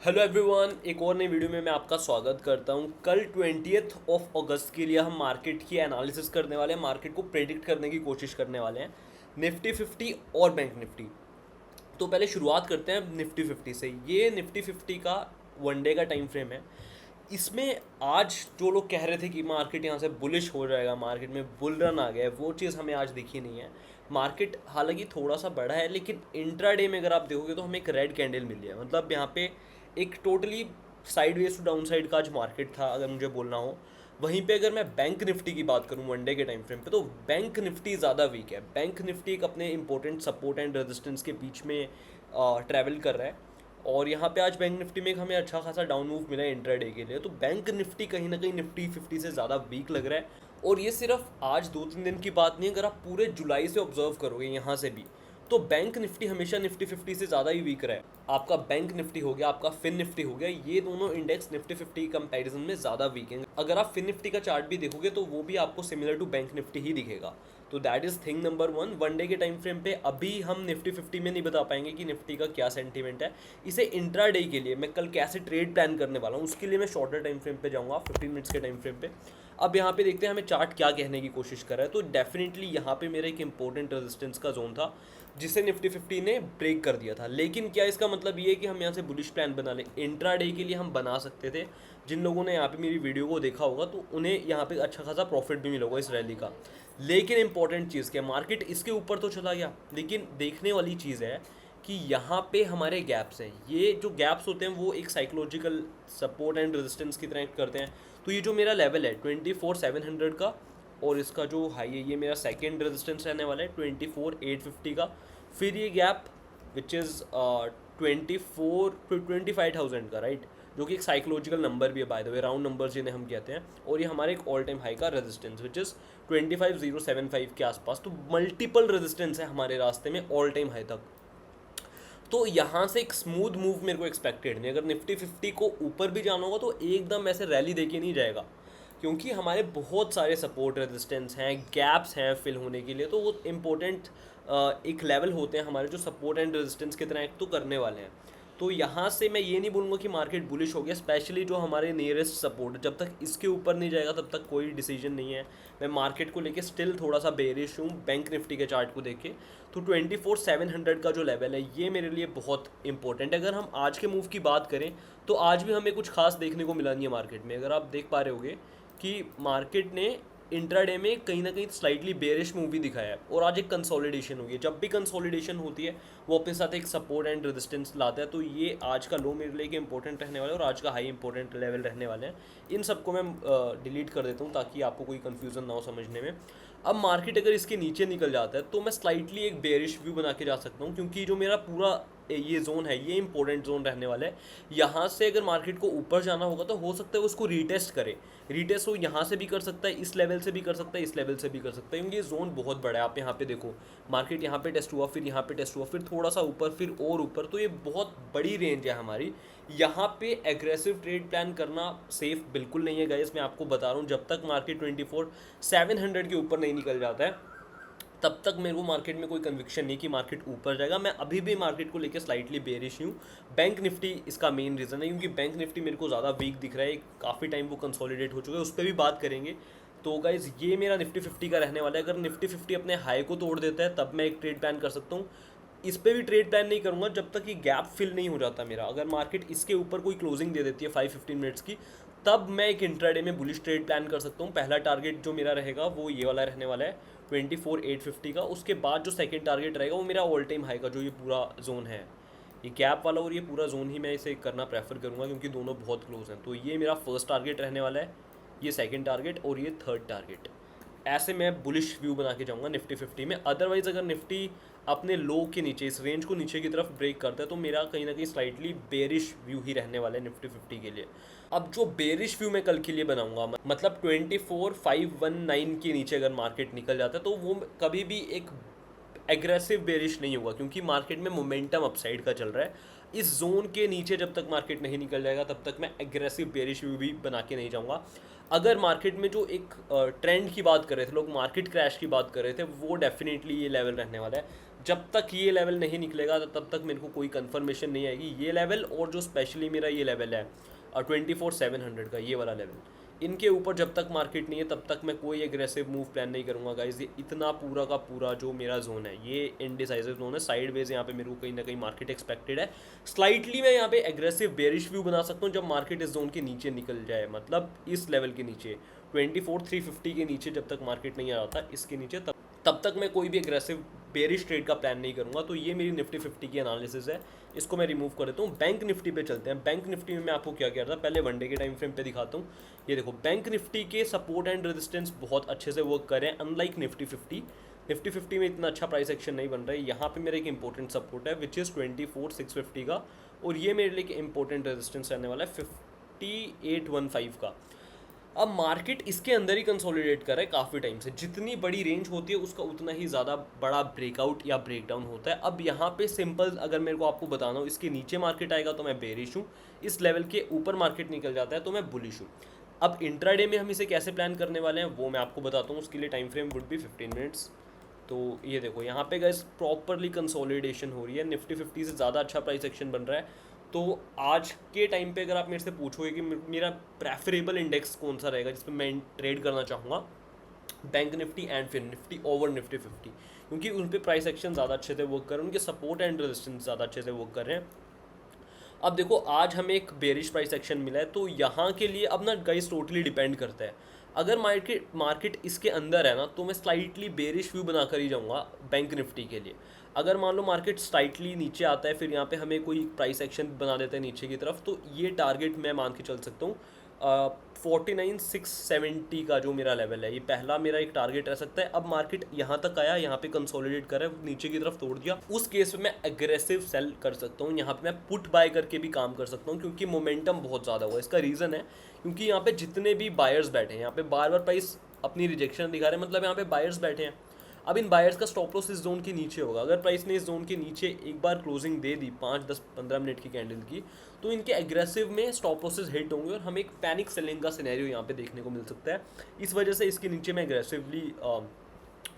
Hello everyone, एक और नई वीडियो में मैं आपका स्वागत करता हूं। कल 20th ऑफ अगस्त के लिए हम मार्केट की एनालिसिस करने वाले हैं, मार्केट को प्रेडिक्ट करने की कोशिश करने वाले हैं, निफ्टी 50 और बैंक निफ्टी। तो पहले शुरुआत करते हैं निफ्टी 50 से। ये निफ्टी 50 का वनडे का टाइम फ्रेम है। इसमें आज जो लोग कह रहे थे कि मार्केट यहाँ से बुलिश हो जाएगा, मार्केट में बुल रन आ गया है, वो चीज़ हमें आज दिखी नहीं है। मार्केट हालांकि थोड़ा सा बढ़ा है, लेकिन इंट्राडे में अगर आप देखोगे तो हमें एक रेड कैंडल मिली है। मतलब यहाँ पे एक totally sideways to down side का आज मार्केट था, अगर मुझे बोलना हो। वहीं पे अगर मैं बैंक निफ्टी की बात करूं वनडे के टाइम फ्रेम पे, तो बैंक निफ्टी ज़्यादा वीक है। बैंक निफ्टी एक अपने इंपॉर्टेंट सपोर्ट एंड रेजिस्टेंस के बीच में ट्रैवल कर रहा है। और यहाँ पे आज बैंक निफ्टी में एक हमें अच्छा खासा डाउन मूव मिला है इंट्राडे के लिए। तो बैंक निफ्टी कहीं ना कहीं निफ्टी 50 से ज़्यादा वीक लग रहा है। और ये सिर्फ आज 2-3 दिन की बात नहीं है, अगर आप पूरे जुलाई से ऑब्जर्व करोगे यहाँ से भी, तो बैंक निफ्टी हमेशा निफ्टी 50 से ज़्यादा ही वीक रहा है। आपका बैंक निफ्टी हो गया, आपका फिन निफ्टी हो गया, ये दोनों इंडेक्स निफ्टी 50 कंपैरिजन में ज़्यादा वीक हैं। अगर आप फिन निफ्टी का चार्ट भी देखोगे तो वो भी आपको सिमिलर टू बैंक निफ्टी ही दिखेगा। तो that is thing number one. One day के टाइम फ्रेम पे अभी हम निफ्टी 50 में नहीं बता पाएंगे कि निफ्टी का क्या सेंटीमेंट है। इसे इंट्राडे के लिए मैं कल कैसे ट्रेड प्लान करने वाला हूँ, उसके लिए मैं शॉर्टर टाइम फ्रेम पे जाऊँगा, 15 मिनट्स के टाइम फ्रेम पे। अब यहाँ पे देखते हैं हमें चार्ट क्या कहने की कोशिश कर रहा है। तो डेफिनेटली यहाँ पे मेरा एक इंपॉर्टेंट रेजिस्टेंस का जोन था, जिसे निफ्टी 50 ने ब्रेक कर दिया था। लेकिन क्या इसका मतलब ये है कि हम यहाँ से बुलिश प्लान बना लें? इंट्राडे के लिए हम बना सकते थे। जिन लोगों ने यहाँ पे मेरी वीडियो को देखा होगा तो उन्हें यहाँ पे अच्छा खासा प्रॉफिट भी मिला होगा इस रैली का। लेकिन इंपॉर्टेंट चीज़ क्या, मार्केट इसके ऊपर तो चला गया, लेकिन देखने वाली चीज़ है कि यहाँ पे हमारे गैप्स हैं। ये जो गैप्स होते हैं वो एक साइकोलॉजिकल सपोर्ट एंड रेजिस्टेंस की तरह करते हैं। तो ये जो मेरा लेवल है 24,700 का, और इसका जो हाई है ये मेरा सेकेंड रेजिस्टेंस रहने वाला है 24,850 का। फिर ये गैप विच इज़ 25,000 का, राइट, जो कि एक साइकोलॉजिकल नंबर भी है by the way, round numbers जिन्हें हम कहते हैं। और ये हमारे एक ऑल टाइम हाई का रेजिस्टेंस विच इज़ 25,075 के आसपास। तो मल्टीपल रेजिस्टेंस है हमारे रास्ते में ऑल टाइम हाई तक। तो यहाँ से एक स्मूथ मूव मेरे को एक्सपेक्टेड नहीं। अगर निफ्टी 50 को ऊपर भी जाना होगा तो एकदम ऐसे रैली देके नहीं जाएगा, क्योंकि हमारे बहुत सारे सपोर्ट रेजिस्टेंस हैं, गैप्स हैं फिल होने के लिए। तो वो इम्पोर्टेंट एक लेवल होते हैं हमारे, जो सपोर्ट एंड रेजिस्टेंस की तरह एक्ट तो करने वाले हैं। तो यहाँ से मैं ये नहीं बोलूँगा कि मार्केट बुलिश हो गया। स्पेशली जो हमारे नियरेस्ट सपोर्ट, जब तक इसके ऊपर नहीं जाएगा तब तक कोई डिसीजन नहीं है। मैं मार्केट को लेके स्टिल थोड़ा सा बेरिश हूँ बैंक निफ्टी के चार्ट को देख के। तो 24,700 का जो लेवल है ये मेरे लिए बहुत इंपॉर्टेंट है। अगर हम आज के मूव की बात करें तो आज भी हमें कुछ खास देखने को मिला नहीं है मार्केट में। अगर आप देख पा रहे होगे कि मार्केट ने इंट्राडे में कहीं ना कहीं स्लाइटली बेरिश मूव भी दिखाया है, और आज एक कंसोलिडेशन हुई है। जब भी कंसोलिडेशन होती है वो अपने साथ एक सपोर्ट एंड रेजिस्टेंस लाता है। तो ये आज का लो मेरे लिए एक इंपॉर्टेंट रहने वाला है, और आज का हाई इंपॉर्टेंट लेवल रहने वाले हैं। इन सबको मैं डिलीट कर देता हूँ ताकि आपको कोई कन्फ्यूज़न ना हो समझने में। अब मार्केट अगर इसके नीचे निकल जाता है तो मैं स्लाइटली एक बेरिश व्यू बना के जा सकता हूँ, क्योंकि जो मेरा पूरा ये जोन है ये इंपॉर्टेंट जोन रहने वाला है। यहाँ से अगर मार्केट को ऊपर जाना होगा तो हो सकता है उसको रीटेस्ट करे। रीटेस्ट वो यहाँ से भी कर सकता है, इस लेवल से भी कर सकता है, इस लेवल से भी कर सकता है, क्योंकि ये जोन बहुत बड़ा है। आप यहाँ पे देखो, मार्केट यहाँ पे टेस्ट हुआ, फिर यहाँ पे टेस्ट हुआ, फिर थोड़ा सा ऊपर, फिर और ऊपर। तो ये बहुत बड़ी रेंज है हमारी। यहाँ पे एग्रेसिव ट्रेड प्लान करना सेफ बिल्कुल नहीं है गाइस। मैं आपको बता रहा हूँ, जब तक मार्केट 24,700 के ऊपर नहीं निकल जाता है तब तक मेरे को मार्केट में कोई कन्विक्शन नहीं कि मार्केट ऊपर जाएगा। मैं अभी भी मार्केट को लेकर स्लाइटली बेरिश हूँ। बैंक निफ्टी इसका मेन रीज़न है, क्योंकि बैंक निफ्टी मेरे को ज़्यादा वीक दिख रहा है। काफ़ी टाइम वो कंसोलिडेट हो चुका है, उस पर भी बात करेंगे। तो गाइज ये मेरा निफ्टी 50 का रहने वाला है। अगर निफ्टी 50 अपने हाई को तोड़ देता है तब मैं एक ट्रेड प्लान कर सकता हूँ। इस पर भी ट्रेड प्लान नहीं करूँगा जब तक ये गैप फिल नहीं हो जाता मेरा। अगर मार्केट इसके ऊपर कोई क्लोजिंग दे देती है 5-15 मिनट्स की, तब मैं एक इंट्राडे में बुलिश ट्रेड प्लान कर सकता हूँ। पहला टारगेट जो मेरा रहेगा वो ये वाला रहने वाला है 24,850 का। उसके बाद जो सेकंड टारगेट रहेगा वो मेरा ऑल टाइम हाई का, जो ये पूरा जोन है, ये गैप वाला और ये पूरा जोन ही मैं इसे करना प्रेफर करूँगा, क्योंकि दोनों बहुत क्लोज हैं। तो ये मेरा फर्स्ट टारगेट रहने वाला है, ये सेकंड टारगेट और ये थर्ड टारगेट। ऐसे मैं बुलिश व्यू बना के जाऊँगा निफ्टी 50 में। अदरवाइज़ अगर निफ्टी अपने लो के नीचे, इस रेंज को नीचे की तरफ ब्रेक करता है, तो मेरा कहीं ना कहीं स्लाइटली बेरिश व्यू ही रहने वाला है निफ्टी 50 के लिए। अब जो बेरिश व्यू मैं कल के लिए बनाऊंगा, मतलब 24,519 के नीचे अगर मार्केट निकल जाता है तो वो कभी भी एक एग्रेसिव बेरिश नहीं होगा, क्योंकि मार्केट में मोमेंटम अपसाइड का चल रहा है। इस जोन के नीचे जब तक मार्केट नहीं निकल जाएगा तब तक मैं एग्रेसिव बेरिश व्यू भी बना के नहीं जाऊँगा। अगर मार्केट में जो एक ट्रेंड की बात कर रहे थे लोग, मार्केट क्रैश की बात कर रहे थे, वो डेफिनेटली ये लेवल रहने वाला है। जब तक ये लेवल नहीं निकलेगा तब तक मेरे को कोई कंफर्मेशन नहीं आएगी। ये लेवल और जो स्पेशली मेरा ये लेवल है 24,700 का, ये वाला लेवल, इनके ऊपर जब तक मार्केट नहीं है तब तक मैं कोई एग्रेसिव मूव प्लान नहीं करूँगा गाइज। ये इतना पूरा का पूरा जो मेरा जोन है ये इनडिसाइसिव जोन है। साइड वेज यहाँ पे मेरे को कहीं ना कहीं मार्केट एक्सपेक्टेड है। स्लाइटली मैं यहाँ पे एग्रेसिव बेरिश व्यू बना सकता हूँ जब मार्केट इस जोन के नीचे निकल जाए, मतलब इस लेवल के नीचे 24,350 के नीचे जब तक मार्केट नहीं आ रहा था इसके नीचे, तब तक मैं कोई भी एग्रेसिव बेरिश ट्रेड का प्लान नहीं करूंगा। तो ये मेरी निफ्टी 50 की एनालिसिस है, इसको मैं रिमूव कर देता हूँ। बैंक निफ्टी पे चलते हैं। बैंक निफ्टी में मैं आपको क्या कह रहा था, पहले वनडे के टाइम फ्रेम पे दिखाता हूँ। ये देखो, बैंक निफ्टी के सपोर्ट एंड रेजिस्टेंस बहुत अच्छे से वर्क कर रहे हैं, अनलाइक निफ्टी 50। निफ्टी 50 में इतना अच्छा प्राइस एक्शन नहीं बन रहा है। यहाँ पे मेरा एक इंपॉर्टेंट सपोर्ट है विच इज़ 24,650 का, और ये मेरे लिए एक इंपॉर्टेंट रेजिस्टेंस रहने वाला है 5815 का। अब मार्केट इसके अंदर ही कंसोलिडेट कर रहा है काफ़ी टाइम से। जितनी बड़ी रेंज होती है उसका उतना ही ज़्यादा बड़ा ब्रेकआउट या ब्रेकडाउन होता है। अब यहाँ पे सिंपल अगर मेरे को आपको बताना हो, इसके नीचे मार्केट आएगा तो मैं बेरिश हूँ, इस लेवल के ऊपर मार्केट निकल जाता है तो मैं बुलिश हूँ। अब इंट्राडे में हम इसे कैसे प्लान करने वाले हैं वो मैं आपको बताता हूँ। उसके लिए time frame would be 15 minutes. तो ये देखो, यहाँ पे गाइस प्रॉपरली कंसोलिडेशन हो रही है, निफ्टी 50 से ज़्यादा अच्छा प्राइस एक्शन बन रहा है। तो आज के टाइम पे अगर आप मेरे से पूछोगे कि मेरा प्रेफरेबल इंडेक्स कौन सा रहेगा जिस पे मैं ट्रेड करना चाहूँगा, बैंक निफ्टी एंड फिर निफ्टी ओवर निफ्टी 50, क्योंकि उन पे प्राइस एक्शन ज़्यादा अच्छे से वर्क कर रहे हैं, उनके सपोर्ट एंड रेजिस्टेंस ज़्यादा अच्छे से वर्क कर रहे हैं। अब देखो, आज हमें एक बेरिश प्राइस एक्शन मिला है, तो यहाँ के लिए अब ना गाइस टोटली डिपेंड करता है। अगर मार्केट इसके अंदर है ना तो मैं स्लाइटली बेरिश व्यू बनाकर ही जाऊँगा बैंक निफ्टी के लिए। अगर मान लो मार्केट स्लाइटली नीचे आता है, फिर यहाँ पे हमें कोई प्राइस एक्शन बना देता है नीचे की तरफ, तो ये टारगेट मैं मान के चल सकता हूँ 49,670 का जो मेरा लेवल है, ये पहला मेरा एक टारगेट रह सकता है। अब मार्केट यहाँ तक आया, यहाँ पे कंसोलिडेट कर रहा है, नीचे की तरफ तोड़ दिया, उस केस में मैं एग्रेसिव सेल कर सकता हूँ। यहाँ पे मैं पुट बाय करके भी काम कर सकता हूँ, क्योंकि मोमेंटम बहुत ज़्यादा हुआ। इसका रीज़न है क्योंकि यहाँ पे जितने भी बायर्स बैठे हैं, यहाँ पे बार बार प्राइस अपनी रिजेक्शन दिखा रहे हैं, मतलब यहाँ पे बायर्स बैठे हैं। अब इन बायर्स का स्टॉप लॉस इस जोन के नीचे होगा। अगर प्राइस ने इस जोन के नीचे एक बार क्लोजिंग दे दी 5, 10, 15 मिनट की कैंडल की, तो इनके एग्रेसिव में स्टॉप लॉसेस हिट होंगे और हमें एक पैनिक सेलिंग का सिनेरियो यहाँ पे देखने को मिल सकता है। इस वजह से इसके नीचे मैं एग्रेसिवली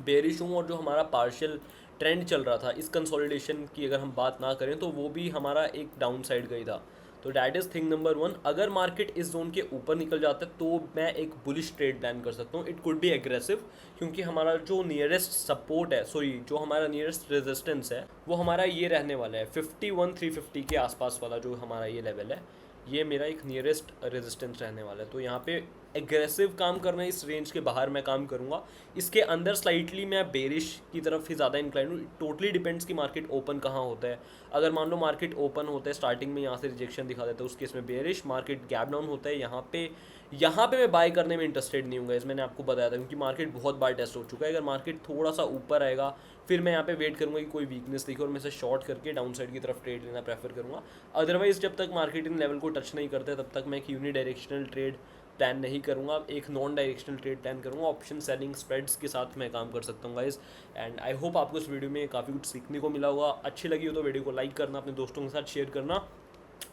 बेरिश हूँ। और जो हमारा पार्शियल ट्रेंड चल रहा था इस कंसोलिडेशन की अगर हम बात ना करें तो वो भी हमारा एक डाउन साइड गई था। तो डैट इज़ थिंग नंबर 1। अगर मार्केट इस जोन के ऊपर निकल जाता है तो मैं एक बुलिश ट्रेड प्लान कर सकता हूँ। इट कुड बी एग्रेसिव, क्योंकि हमारा जो नियरेस्ट सपोर्ट है, सॉरी जो हमारा नियरेस्ट रेजिस्टेंस है वो हमारा ये रहने वाला है 51,350 के आसपास वाला जो हमारा ये लेवल है, ये मेरा एक नियरेस्ट रेजिस्टेंस रहने वाला है। तो यहाँ पे एग्रेसिव काम करना है, इस रेंज के बाहर मैं काम करूँगा। इसके अंदर स्लाइटली मैं बेरिश की तरफ ही ज़्यादा इंक्लाइन हूँ। टोटली डिपेंड्स कि मार्केट ओपन कहाँ होता है। अगर मान लो मार्केट ओपन होता है स्टार्टिंग में यहाँ से रिजेक्शन दिखा देता है, उस केस में बेरिश। मार्केट गैप डाउन होता है यहाँ पे मैं बाय करने में इंटरेस्टेड नहीं हूँ, मैंने आपको बताया था, क्योंकि मार्केट बहुत बार टेस्ट हो चुका है। अगर मार्केट थोड़ा सा ऊपर आएगा फिर मैं यहाँ पे वेट करूँगा कि कोई वीकनेस दिखे और मैं इसे शॉर्ट करके डाउन साइड की तरफ ट्रेड लेना प्रेफर करूँगा। अदरवाइज जब तक मार्केट इन लेवल को टच नहीं करते तब तक मैं एक यूनी डायरेक्शनल ट्रेड प्लान नहीं करूँगा, एक नॉन डायरेक्शनल ट्रेड प्लान करूँगा। ऑप्शन सेलिंग स्प्रेड्स के साथ मैं काम कर सकता हूँ गाइज। एंड आई होप आपको इस वीडियो में काफ़ी कुछ सीखने को मिला होगा। अच्छी लगी हो तो वीडियो को लाइक करना, अपने दोस्तों के साथ शेयर करना।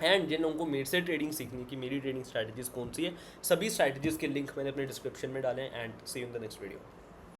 एंड जिन लोगों को मेरे से ट्रेडिंग सीखनी की, मेरी ट्रेडिंग स्ट्रैटेजीज कौन सी है, सभी स्ट्रैटेजीज के लिंक मैंने अपने डिस्क्रिप्शन में डाले हैं। And see you in the next video.